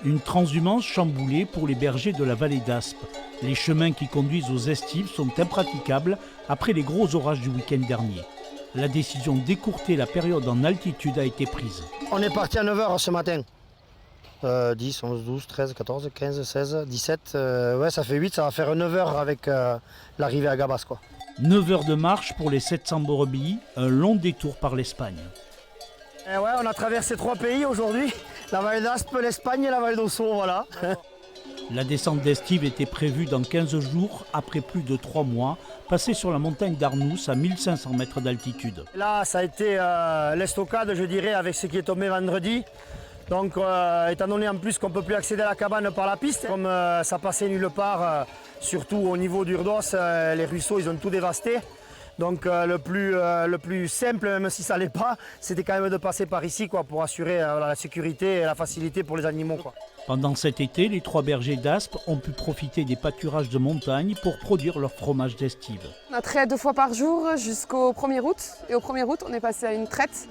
Une transhumance chamboulée pour les bergers de la vallée d'Aspe. Les chemins qui conduisent aux estives sont impraticables après les gros orages du week-end dernier. La décision d'écourter la période en altitude a été prise. On est parti à 9h ce matin. 10, 11, 12, 13, 14, 15, 16, 17, ouais ça fait 8, ça va faire 9h avec l'arrivée à Gabas quoi. 9 heures de marche pour les 700 brebis, un long détour par l'Espagne. Et ouais, on a traversé 3 pays aujourd'hui, la vallée d'Aspe, l'Espagne et la vallée d'Ossau, voilà. La descente d'estive était prévue dans 15 jours après plus de 3 mois, passés sur la montagne d'Arnous à 1500 mètres d'altitude. Là ça a été l'estocade je dirais avec ce qui est tombé vendredi. Donc étant donné en plus qu'on ne peut plus accéder à la cabane par la piste, comme ça passait nulle part, surtout au niveau d'Urdos, les ruisseaux ils ont tout dévasté. Donc le plus simple, même si ça l'est pas, c'était quand même de passer par ici quoi, pour assurer la sécurité et la facilité pour les animaux, quoi. Pendant cet été, les 3 bergers d'Aspe ont pu profiter des pâturages de montagne pour produire leur fromage d'estive. On a trait 2 fois par jour jusqu'au 1er août. Et au 1er août, on est passé à une traite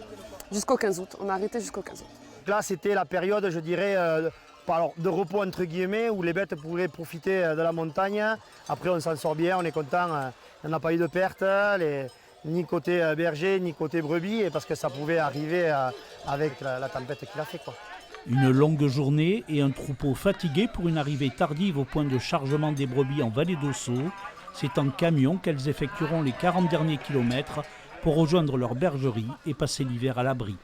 jusqu'au 15 août. On a arrêté jusqu'au 15 août. Là c'était la période je dirais de repos entre guillemets où les bêtes pouvaient profiter de la montagne. Après on s'en sort bien, on est content, il n'y en a pas eu de perte, ni côté berger ni côté brebis, et parce que ça pouvait arriver avec la tempête qu'il a fait, quoi. Une longue journée et un troupeau fatigué pour une arrivée tardive au point de chargement des brebis en vallée d'Ossau. C'est en camion qu'elles effectueront les 40 derniers kilomètres pour rejoindre leur bergerie et passer l'hiver à l'abri.